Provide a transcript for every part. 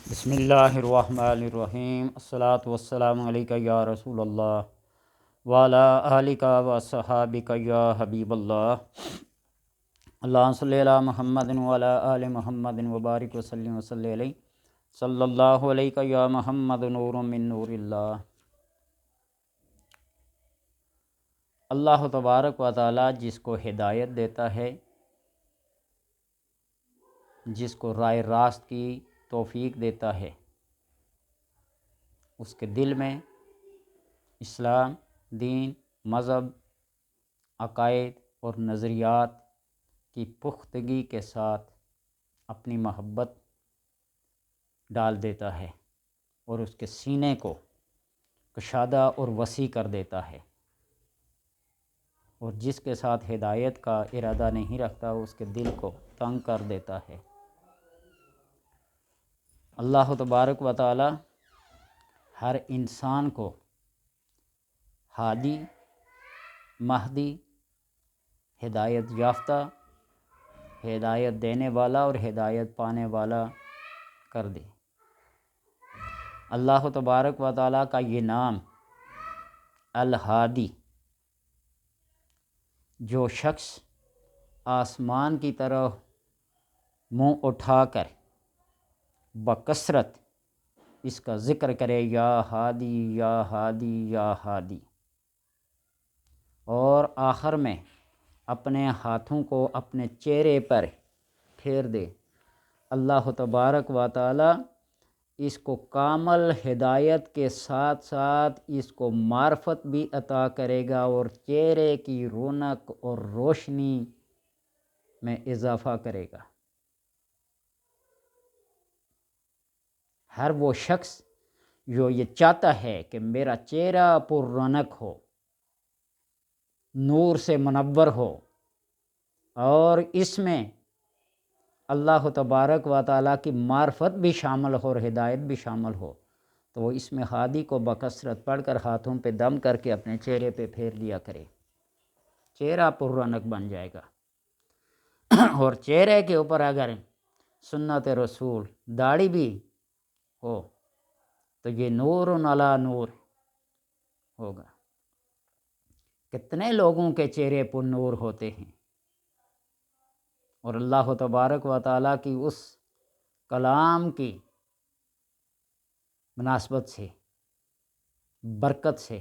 بسم اللہ الرحمن الرحیم، الصلاۃ والسلام علیک یا رسول اللہ وعلی آلک و صحابک یا حبیب اللہ۔ اللہم صلی علی محمد وعلی آل محمد وبارک وسلم وصلی علیہ صلی اللہ علیہ یا محمد نور من نور اللہ۔ اللہ تبارک و تعالی جس کو ہدایت دیتا ہے، جس کو رائے راست کی توفیق دیتا ہے، اس کے دل میں اسلام، دین، مذہب، عقائد اور نظریات کی پختگی کے ساتھ اپنی محبت ڈال دیتا ہے اور اس کے سینے کو کشادہ اور وسیع کر دیتا ہے، اور جس کے ساتھ ہدایت کا ارادہ نہیں رکھتا اس کے دل کو تنگ کر دیتا ہے۔ اللہ تبارک و تعالی ہر انسان کو ہادی، مہدی، ہدایت یافتہ، ہدایت دینے والا اور ہدایت پانے والا کر دے۔ اللہ تبارک و تعالی کا یہ نام الہادی، جو شخص آسمان کی طرف منہ اٹھا کر بکثرت اس کا ذکر کرے، یا ہادی یا ہادی یا ہادی، اور آخر میں اپنے ہاتھوں کو اپنے چہرے پر پھیر دے، اللہ تبارک و تعالی اس کو کامل ہدایت کے ساتھ ساتھ اس کو معرفت بھی عطا کرے گا اور چہرے کی رونق اور روشنی میں اضافہ کرے گا۔ ہر وہ شخص جو یہ چاہتا ہے کہ میرا چہرہ پر رونق ہو، نور سے منور ہو، اور اس میں اللہ تبارک و تعالیٰ کی معرفت بھی شامل ہو اور ہدایت بھی شامل ہو، تو وہ اس میں ہادی کو بکثرت پڑھ کر ہاتھوں پہ دم کر کے اپنے چہرے پہ پھیر لیا کرے، چہرہ پر رونق بن جائے گا۔ اور چہرے کے اوپر اگر سنت رسول داڑھی بھی ہو تو یہ نور علی نور ہوگا۔ کتنے لوگوں کے چہرے پر نور ہوتے ہیں، اور اللہ تبارک و تعالیٰ کی اس کلام کی مناسبت سے، برکت سے،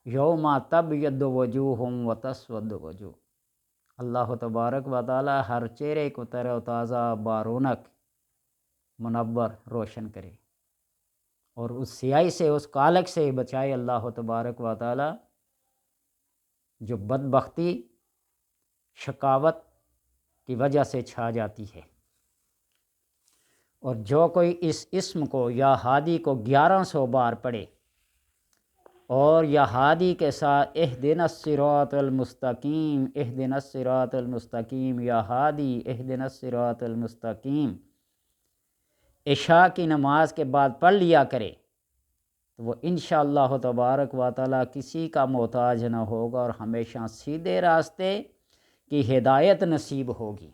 یوم تبیض وجوہ وتسود وجوہ، اللہ تبارک و تعالیٰ ہر چہرے کو تر و تازہ، بارونق، منور، روشن کرے، اور اس سیاہی سے، اس کالک سے بچائے اللہ تبارک و تعالیٰ، جو بدبختی، شقاوت کی وجہ سے چھا جاتی ہے۔ اور جو کوئی اس اسم کو یا ہادی کو 1100 بار پڑھے اور یا ہادی کے ساتھ اہدنا الصراط المستقیم، اہدنا الصراط المستقیم، یا ہادی اہدنا الصراط المستقیم، عشاء کی نماز کے بعد پڑھ لیا کرے، تو وہ انشاءاللہ تبارک و تعالیٰ کسی کا محتاج نہ ہوگا اور ہمیشہ سیدھے راستے کی ہدایت نصیب ہوگی۔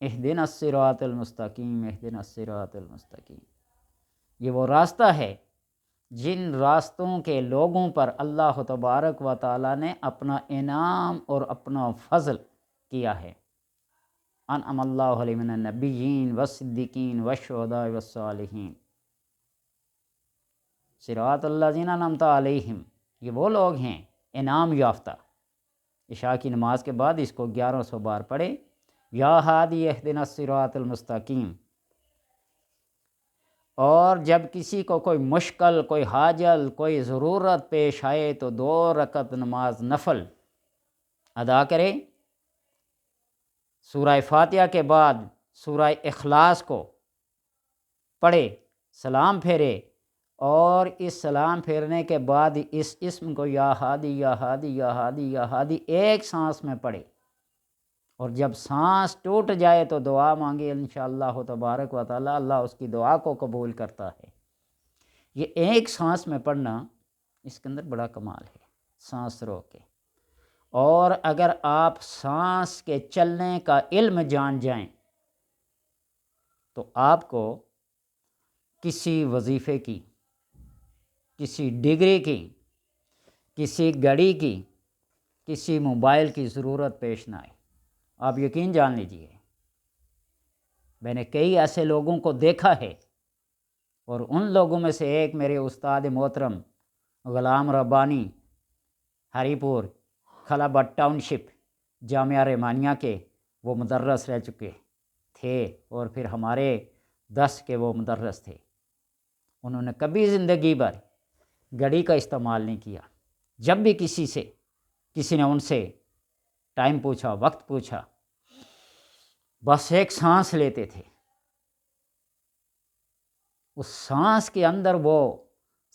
اہدنا الصراط المستقیم، اہدنا الصراط المستقیم، یہ وہ راستہ ہے جن راستوں کے لوگوں پر اللہ تبارک و تعالیٰ نے اپنا انعام اور اپنا فضل کیا ہے۔ انعم اللہ علیہ من النبیین والصدیقین والشہداء والصالحین، صراط الذین انعمت علیہم، یہ وہ لوگ ہیں انعام یافتہ۔ عشاء کی نماز کے بعد اس کو 1100 بار پڑھے، یا ہادی اہدنا الصراط المستقیم۔ اور جب کسی کو کوئی مشکل، کوئی حاجت، کوئی ضرورت پیش آئے تو 2 رکعت نماز نفل ادا کرے، سورہ فاتحہ کے بعد سورہ اخلاص کو پڑھے، سلام پھیرے، اور اس سلام پھیرنے کے بعد اس اسم کو یا ہادی یا ہادی یا ہادی یا ہادی ایک سانس میں پڑھے، اور جب سانس ٹوٹ جائے تو دعا مانگے، انشاءاللہ تبارک و تعالی اللہ اس کی دعا کو قبول کرتا ہے۔ یہ ایک سانس میں پڑھنا، اس کے اندر بڑا کمال ہے، سانس روک کے۔ اور اگر آپ سانس کے چلنے کا علم جان جائیں تو آپ کو کسی وظیفے کی، کسی ڈگری کی، کسی گھڑی کی، کسی موبائل کی ضرورت پیش نہ آئے۔ آپ یقین جان لیجئے، میں نے کئی ایسے لوگوں کو دیکھا ہے، اور ان لوگوں میں سے ایک میرے استاد محترم غلام ربانی ہری پور خلا بٹ ٹاؤن شپ جامعہ رحمانیہ کے وہ مدرس رہ چکے تھے، اور پھر ہمارے 10 کے وہ مدرس تھے۔ انہوں نے کبھی زندگی بھر گھڑی کا استعمال نہیں کیا۔ جب بھی کسی نے ان سے ٹائم پوچھا، وقت پوچھا، بس ایک سانس لیتے تھے، اس سانس کے اندر وہ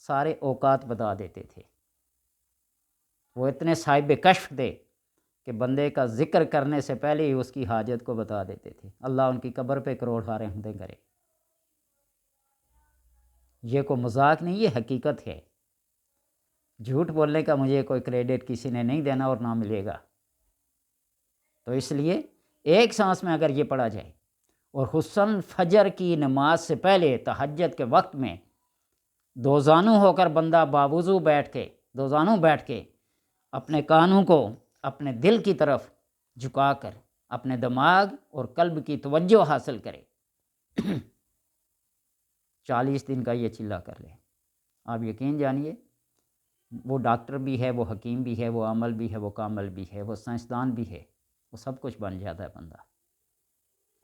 سارے اوقات بتا دیتے تھے۔ وہ اتنے صاحب کشف تھے کہ بندے کا ذکر کرنے سے پہلے ہی اس کی حاجت کو بتا دیتے تھے۔ اللہ ان کی قبر پہ کروڑ رحمتیں کرے۔ یہ کوئی مذاق نہیں، یہ حقیقت ہے۔ جھوٹ بولنے کا مجھے کوئی کریڈٹ کسی نے نہیں دینا اور نہ ملے گا۔ تو اس لیے ایک سانس میں اگر یہ پڑھا جائے، اور حسن فجر کی نماز سے پہلے تہجد کے وقت میں دو زانو ہو کر بندہ باوضو بیٹھ کے اپنے کانوں کو اپنے دل کی طرف جھکا کر اپنے دماغ اور قلب کی توجہ حاصل کرے، 40 دن کا یہ چلہ کر لے، آپ یقین جانیے وہ ڈاکٹر بھی ہے، وہ حکیم بھی ہے، وہ عمل بھی ہے، وہ کامل بھی ہے، وہ سائنسدان بھی ہے، وہ سب کچھ بن جاتا ہے بندہ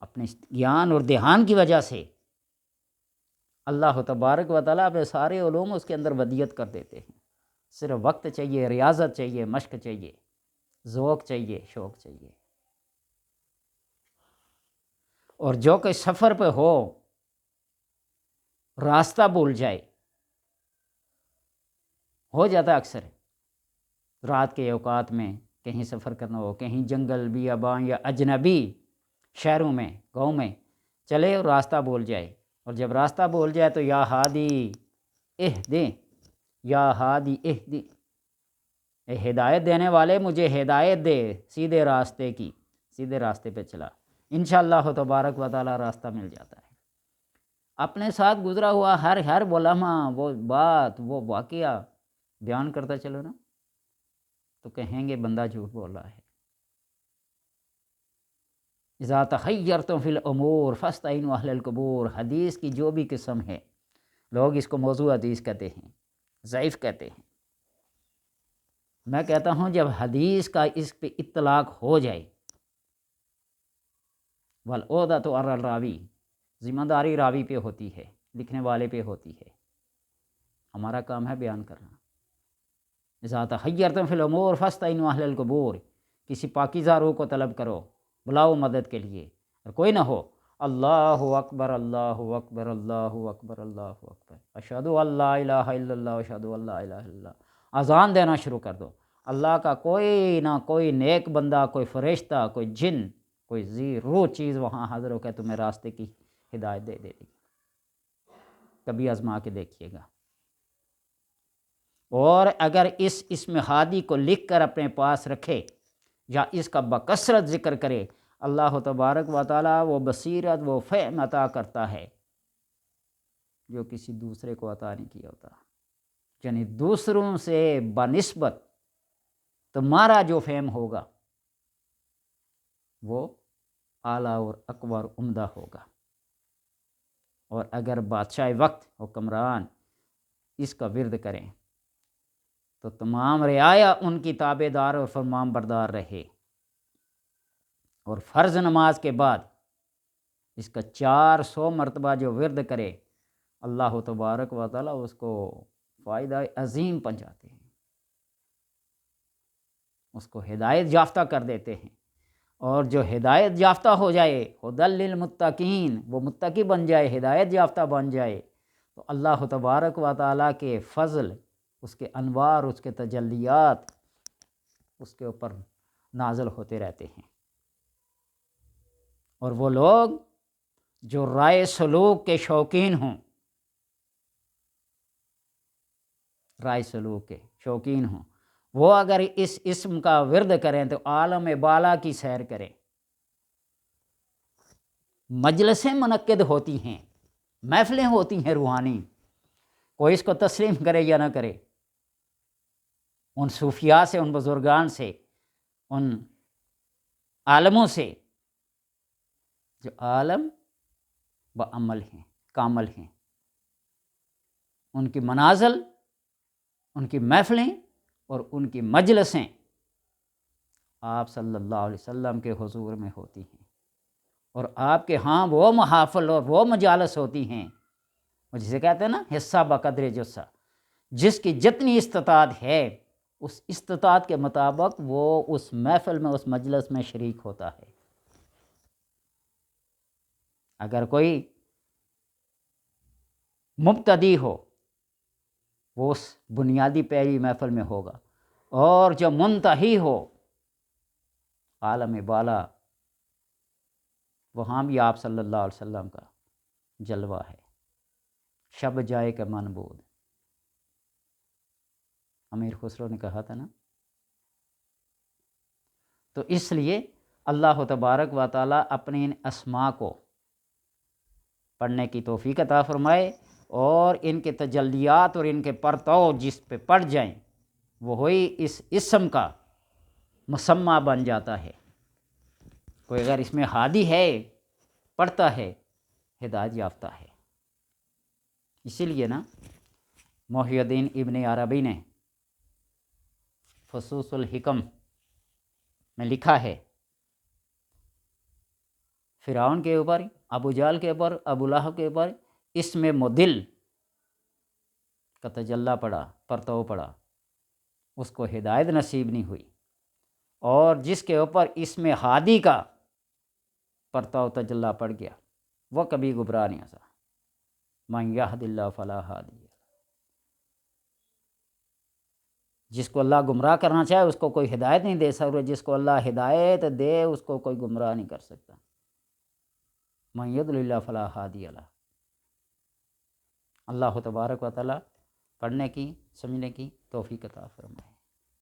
اپنے گیان اور دھیان کی وجہ سے۔ اللہ تبارک و تعالیٰ پہ سارے علوم اس کے اندر ودیت کر دیتے ہیں۔ صرف وقت چاہیے، ریاضت چاہیے، مشق چاہیے، ذوق چاہیے، شوق چاہیے۔ اور جو کہ سفر پہ ہو، راستہ بھول جائے، ہو جاتا ہے اکثر رات کے اوقات میں کہیں سفر کرنا ہو، کہیں جنگل بیاباں یا اجنبی شہروں میں، گاؤں میں چلے اور راستہ بھول جائے، اور جب راستہ بھول جائے تو یا ہادی اہدی، یا ہادی اہدی، اے ہدایت دینے والے مجھے ہدایت دے سیدھے راستے کی، سیدھے راستے پہ چلا، انشاءاللہ تبارک و تعالی راستہ مل جاتا ہے۔ اپنے ساتھ گزرا ہوا ہر لمحہ وہ بات، وہ واقعہ بیان کرتا چلو نا، تو کہیں گے بندہ جھوٹ بول رہا ہے۔ اذا تخیرتم فی الامور فاستعینوا اہل القبور، حدیث کی جو بھی قسم ہے، لوگ اس کو موضوع حدیث کہتے ہیں، ضعیف کہتے ہیں۔ میں کہتا ہوں جب حدیث کا اس پہ اطلاق ہو جائے، والعودۃ علی الراوی، ذمہ داری راوی پہ ہوتی ہے، لکھنے والے پہ ہوتی ہے، ہمارا کام ہے بیان کرنا۔ اذا تخیرتم فی الامور فاستعینوا اہل القبور، کسی پاکیزہ روح کو طلب کرو، بلاؤ مدد کے لیے، اور کوئی نہ ہو اللہ اکبر اللہ اکبر اللہ اکبر اللہ اکبر اشہد ان لا الہ الا اللہ اشہد ان لا الہ الا اللہ، اذان دینا شروع کر دو۔ اللہ کا کوئی نہ کوئی نیک بندہ، کوئی فرشتہ، کوئی جن، کوئی ذی روح چیز وہاں حاضر ہو کے تمہیں راستے کی ہدایت دے دے گی۔ کبھی آزما کے دیکھیے گا۔ اور اگر اس اسم ہادی کو لکھ کر اپنے پاس رکھے یا اس کا بکثرت ذکر کرے، اللہ تبارک و تعالیٰ وہ بصیرت، وہ فہم عطا کرتا ہے جو کسی دوسرے کو عطا نہیں کیا ہوتا۔ یعنی دوسروں سے بنسبت تمہارا جو فہم ہوگا وہ اعلیٰ اور اکبر عمدہ ہوگا۔ اور اگر بادشاہ وقت، حکمران اس کا ورد کریں تو تمام رعایا ان کی تابع دار اور فرمان بردار رہے، اور فرض نماز کے بعد اس کا 400 مرتبہ جو ورد کرے، اللہ تبارک و تعالیٰ اس کو فائدہ عظیم پہنچاتے ہیں، اس کو ہدایت یافتہ کر دیتے ہیں۔ اور جو ہدایت یافتہ ہو جائے، ہدی للمتقین، وہ متقی بن جائے، ہدایت یافتہ بن جائے، تو اللہ تبارک و تعالیٰ کے فضل، اس کے انوار، اس کے تجلیات اس کے اوپر نازل ہوتے رہتے ہیں۔ اور وہ لوگ جو رائے سلوک کے شوقین ہوں، رائے سلوک کے شوقین ہوں، وہ اگر اس اسم کا ورد کریں تو عالم بالا کی سیر کریں۔ مجلسیں منعقد ہوتی ہیں محفلیں ہوتی ہیں روحانی، کوئی اس کو تسلیم کرے یا نہ کرے، ان صوفیاء سے، ان بزرگان سے، ان عالموں سے جو عالم و عمل ہیں، کامل ہیں، ان کی منازل، ان کی محفلیں اور ان کی مجلسیں آپ صلی اللہ علیہ وسلم کے حضور میں ہوتی ہیں، اور آپ کے ہاں وہ محافل اور وہ مجالس ہوتی ہیں جسے کہتے ہیں نا حصہ بقدر جسہ، جس کی جتنی استطاعت ہے اس استطاعت کے مطابق وہ اس محفل میں، اس مجلس میں شریک ہوتا ہے۔ اگر کوئی مبتدی ہو وہ اس بنیادی پہلی محفل میں ہوگا، اور جو منتہی ہو عالم بالا، وہاں بھی آپ صلی اللہ علیہ وسلم کا جلوہ ہے۔ شب جائے کہ من بود، امیر خسرو نے کہا تھا نا۔ تو اس لیے اللہ تبارک و تعالیٰ اپنے ان اسماء کو پڑھنے کی توفیق عطا فرمائے، اور ان کے تجلیات اور ان کے پرتو جس پہ پڑ جائیں وہی اس اسم کا مسمہ بن جاتا ہے۔ کوئی اگر اس میں ہادی ہے، پڑھتا ہے، ہدایت یافتہ ہے۔ اسی لیے نا محی الدین ابن عربی نے فصوص الحکم میں لکھا ہے، فرعون کے اوپر، ابو جہل کے اوپر، ابو لہب کے اوپر اسم مدل کا تجلی پڑا، پرتو پڑا، اس کو ہدایت نصیب نہیں ہوئی، اور جس کے اوپر اسم ہادی کا پرتو تجلی پڑ گیا وہ کبھی گمراہ نہیں ہو۔ من یہد اللہ فلا ہادی، جس کو اللہ گمراہ کرنا چاہے اس کو کوئی ہدایت نہیں دے سکتا، جس کو اللہ ہدایت دے اس کو کوئی گمراہ نہیں کر سکتا۔ من یضلل اللہ فلا ہادی لہ۔ اللہ تبارک و تعالیٰ پڑھنے کی، سمجھنے کی توفیق عطا فرمائے۔